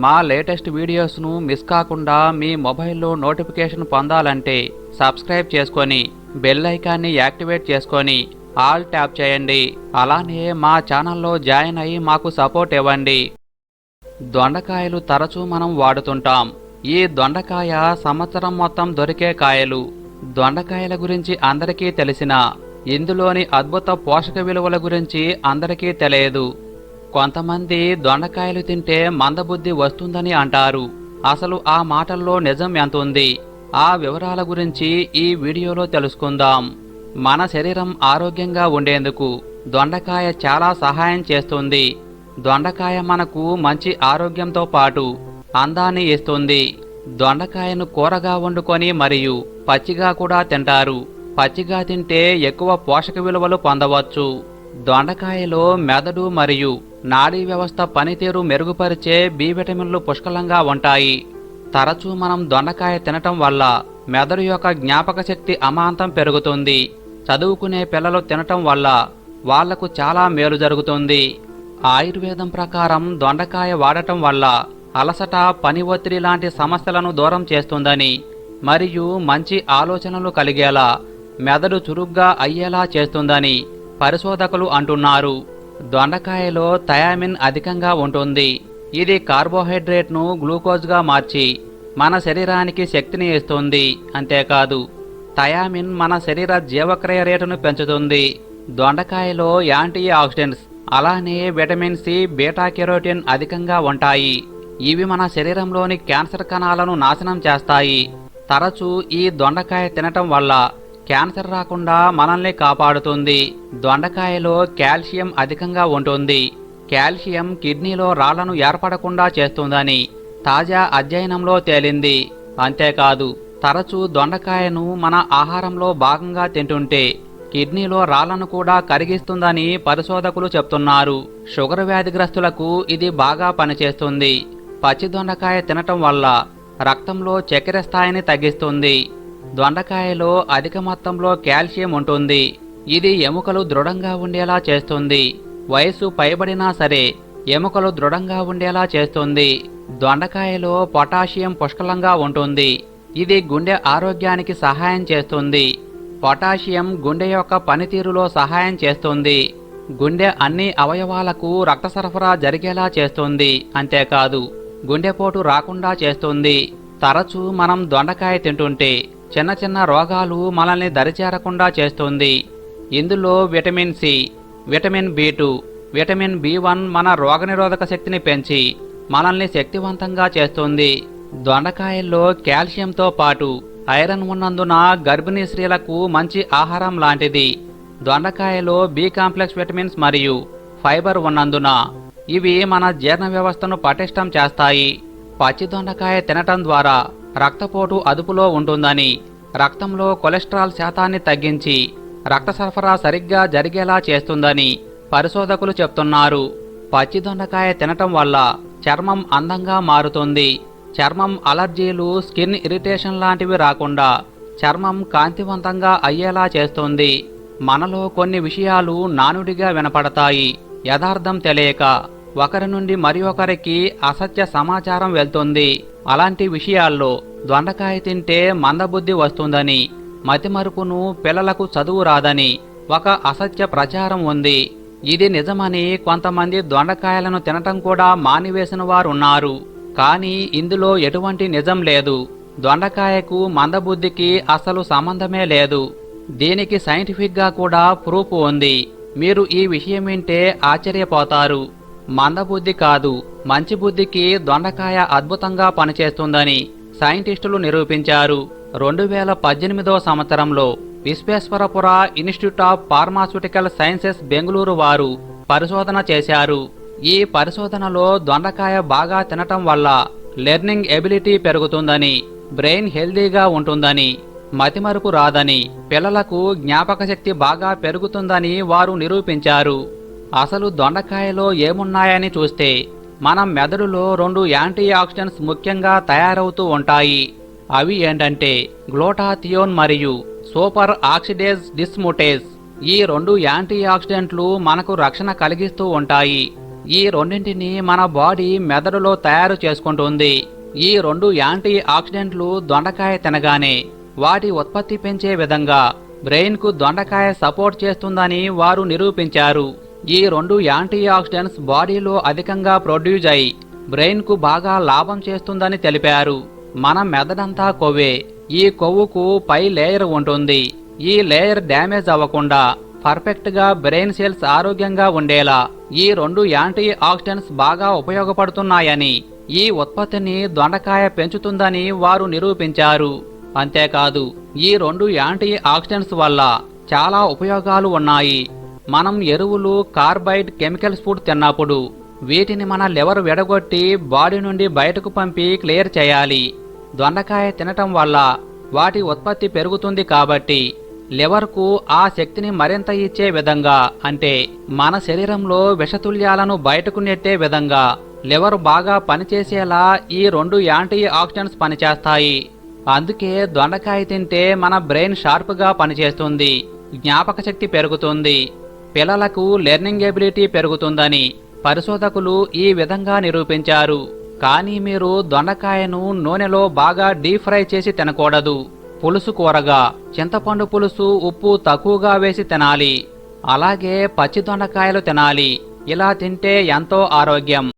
మా latest వీడియోస్ను miss కాకుండా మీ మొబైల్లో నోటిఫికేషన్ పొందాలంటే సబ్స్క్రైబ్ చేసుకొని బెల్ ఐకాన్ని యాక్టివేట్ చేసుకొని ఆల్ ట్యాప్ చేయండి. అలానే మా ఛానల్లో జాయిన్ అయ్యి మాకు సపోర్ట్ ఇవ్వండి. దొండకాయలు తరచూ మనం వాడుతుంటాం. ఈ దొండకాయ సంవత్సరం మొత్తం దొరికే కాయలు. దొండకాయల గురించి అందరికీ తెలిసినా ఇందులోని అద్భుత పోషక విలువల గురించి అందరికీ తెలియదు. కొంతమంది దొండకాయలు తింటే మందబుద్ధి వస్తుందని అంటారు. అసలు ఆ మాటల్లో నిజం ఎంతుంది? ఆ వివరాల గురించి ఈ వీడియోలో తెలుసుకుందాం. మన శరీరం ఆరోగ్యంగా ఉండేందుకు దొండకాయ చాలా సహాయం చేస్తుంది. దొండకాయ మనకు మంచి ఆరోగ్యంతో పాటు అందాన్ని ఇస్తుంది. దొండకాయను కూరగా వండుకొని మరియు పచ్చిగా కూడా తింటారు. పచ్చిగా తింటే ఎక్కువ పోషక విలువలు పొందవచ్చు. దొండకాయలో మెదడు మరియు నాడీ వ్యవస్థ పనితీరు మెరుగుపరిచే బి విటమిన్లు పుష్కలంగా ఉంటాయి. తరచూ మనం దొండకాయ తినటం వల్ల మెదడు యొక్క జ్ఞాపక శక్తి అమాంతం పెరుగుతుంది. చదువుకునే పిల్లలు తినటం వల్ల వాళ్లకు చాలా మేలు జరుగుతుంది. ఆయుర్వేదం ప్రకారం దొండకాయ వాడటం వల్ల అలసట, పని ఒత్తిడి లాంటి సమస్యలను దూరం చేస్తుందని మరియు మంచి ఆలోచనలు కలిగేలా మెదడు చురుగ్గా అయ్యేలా చేస్తుందని పరిశోధకులు అంటున్నారు. దొండకాయలో థయామిన్ అధికంగా ఉంటుంది. ఇది కార్బోహైడ్రేట్ను గ్లూకోజ్గా మార్చి మన శరీరానికి శక్తిని ఇస్తుంది. అంతేకాదు థయామిన్ మన శరీర జీవక్రియ రేటును పెంచుతుంది. దొండకాయలో యాంటీ ఆక్సిడెంట్స్ అలానే విటమిన్ సి, బీటా కెరోటిన్ అధికంగా ఉంటాయి. ఇవి మన శరీరంలోని క్యాన్సర్ కణాలను నాశనం చేస్తాయి. తరచూ ఈ దొండకాయ తినటం వల్ల క్యాన్సర్ రాకుండా మనల్ని కాపాడుతుంది. దొండకాయలో కాల్షియం అధికంగా ఉంటుంది. కాల్షియం కిడ్నీలో రాళ్లను ఏర్పడకుండా చేస్తుందని తాజా అధ్యయనంలో తేలింది. అంతేకాదు తరచూ దొండకాయను మన ఆహారంలో భాగంగా తింటుంటే కిడ్నీలో రాళ్లను కూడా కరిగిస్తుందని పరిశోధకులు చెప్తున్నారు. షుగర్ వ్యాధిగ్రస్తులకు ఇది బాగా పనిచేస్తుంది. పచ్చి దొండకాయ తినటం వల్ల రక్తంలో చక్కెర స్థాయిని తగ్గిస్తుంది. దొండకాయలో అధిక మొత్తంలో కాల్షియం ఉంటుంది. ఇది ఎముకలు దృఢంగా ఉండేలా చేస్తుంది. వయసు పైబడినా సరే ఎముకలు దృఢంగా ఉండేలా చేస్తుంది. దొండకాయలో పొటాషియం పుష్కలంగా ఉంటుంది. ఇది గుండె ఆరోగ్యానికి సహాయం చేస్తుంది. పొటాషియం గుండె యొక్క పనితీరులో సహాయం చేస్తుంది. గుండె అన్ని అవయవాలకు రక్త సరఫరా జరిగేలా చేస్తుంది. అంతేకాదు గుండెపోటు రాకుండా చేస్తుంది. తరచూ మనం దొండకాయ తింటుంటే చిన్న చిన్న రోగాలు మనల్ని దరిచేరకుండా చేస్తుంది. ఇందులో విటమిన్ సి, విటమిన్ బి2, విటమిన్ బి1 మన రోగనిరోధక శక్తిని పెంచి మనల్ని శక్తివంతంగా చేస్తుంది. దొండకాయల్లో కాల్షియంతో పాటు ఐరన్ ఉన్నందున గర్భిణీ స్త్రీలకు మంచి ఆహారం లాంటిది. దొండకాయలో బి కాంప్లెక్స్ విటమిన్స్ మరియు ఫైబర్ ఉన్నందున ఇవి మన జీర్ణ వ్యవస్థను పటిష్టం చేస్తాయి. పచ్చి దొండకాయ తినటం ద్వారా రక్తపోటు అదుపులో ఉంటుందని, రక్తంలో కొలెస్ట్రాల్ శాతాన్ని తగ్గించి రక్త సరఫరా సరిగ్గా జరిగేలా చేస్తుందని పరిశోధకులు చెప్తున్నారు. పచ్చి దొండకాయ తినటం వల్ల చర్మం అందంగా మారుతుంది. చర్మం అలర్జీలు, స్కిన్ ఇరిటేషన్ లాంటివి రాకుండా చర్మం కాంతివంతంగా అయ్యేలా చేస్తుంది. మనలో కొన్ని విషయాలు నానుడిగా వినపడతాయి. యథార్థం తెలియక ఒకరి నుండి మరి ఒకరికి అసత్య సమాచారం వెళ్తుంది. అలాంటి విషయాల్లో దొండకాయ తింటే మందబుద్ధి వస్తుందని, మతిమరుపును, పిల్లలకు చదువు రాదని ఒక అసత్య ప్రచారం ఉంది. ఇది నిజమని కొంతమంది దొండకాయలను తినటం కూడా మానివేసిన వారున్నారు. కానీ ఇందులో ఎటువంటి నిజం లేదు. దొండకాయకు మందబుద్ధికి అసలు సంబంధమే లేదు. దీనికి సైంటిఫిక్గా కూడా ప్రూఫ్ ఉంది. మీరు ఈ విషయం వింటే ఆశ్చర్యపోతారు. మందబుద్ధి కాదు, మంచి బుద్ధికి దొండకాయ అద్భుతంగా పనిచేస్తుందని సైంటిస్టులు నిరూపించారు. 2018 సంవత్సరంలో Visvesvarapura institute of pharmaceutical sciences Bengaluru వారు పరిశోధన చేశారు. ఈ పరిశోధనలో దొండకాయ బాగా తినటం వల్ల లెర్నింగ్ ఎబిలిటీ పెరుగుతుందని, బ్రెయిన్ హెల్దీగా ఉంటుందని, మతిమరుపు రాదని, పిల్లలకు జ్ఞాపక శక్తి బాగా పెరుగుతుందని వారు నిరూపించారు. అసలు దొండకాయలో ఏమున్నాయని చూస్తే మన మెదడులో 2 యాంటీ ఆక్సిడెంట్స్ ముఖ్యంగా తయారవుతూ ఉంటాయి. అవి ఏంటంటే గ్లూటాథియోన్ మరియు సూపర్ ఆక్సిడేజ్ డిస్ముటేజ్. ఈ 2 యాంటీ ఆక్సిడెంట్లు మనకు రక్షణ కలిగిస్తూ ఉంటాయి. ఈ రెండింటిని మన బాడీ మెదడులో తయారు చేసుకుంటుంది. ఈ 2 యాంటీ ఆక్సిడెంట్లు దొండకాయ తినగానే వాటి ఉత్పత్తి పెంచే విధంగా బ్రెయిన్కు దొండకాయ సపోర్ట్ చేస్తుందని వారు నిరూపించారు. ఈ 2 యాంటీ ఆక్సిడెంట్స్ బాడీలో అధికంగా ప్రొడ్యూస్ అయి బ్రెయిన్కు బాగా లాభం చేస్తుందని తెలిపారు. మన మెదడంతా కొవ్వే. ఈ కొవ్వుకు పై లేయర్ ఉంటుంది. ఈ లేయర్ డ్యామేజ్ అవ్వకుండా పర్ఫెక్ట్ గా బ్రెయిన్ సెల్స్ ఆరోగ్యంగా ఉండేలా ఈ 2 యాంటీ ఆక్సిడెంట్స్ బాగా ఉపయోగపడుతున్నాయని, ఈ ఉత్పత్తిని దొండకాయ పెంచుతుందని వారు నిరూపించారు. అంతేకాదు ఈ 2 యాంటీ ఆక్సిడెంట్స్ వల్ల చాలా ఉపయోగాలు ఉన్నాయి. మనం ఎరువులు, కార్బైడ్, కెమికల్స్ ఫుడ్ తిన్నప్పుడు వీటిని మన లివర్ విడగొట్టి బాడీ నుండి బయటకు పంపి క్లియర్ చేయాలి. దొండకాయ తినటం వల్ల వాటి ఉత్పత్తి పెరుగుతుంది కాబట్టి లివర్కు ఆ శక్తిని మరింత ఇచ్చే విధంగా, అంటే మన శరీరంలో విషతుల్యాలను బయటకు నెట్టే విధంగా లివర్ బాగా పనిచేసేలా ఈ 2 యాంటీ ఆక్సిడెంట్స్ పనిచేస్తాయి. అందుకే దొండకాయ తింటే మన బ్రెయిన్ షార్ప్గా పనిచేస్తుంది, జ్ఞాపక శక్తి పెరుగుతుంది, పిల్లలకు లెర్నింగ్ ఎబిలిటీ పెరుగుతుందని పరిశోధకులు ఈ విధంగా నిరూపించారు. కానీ మీరు దొండకాయను నూనెలో బాగా డీప్ ఫ్రై చేసి తినకూడదు. పులుసు కూరగా, చింతపండు పులుసు, ఉప్పు తక్కువగా వేసి తినాలి. అలాగే పచ్చి దొండకాయలు తినాలి. ఇలా తింటే ఎంతో ఆరోగ్యం.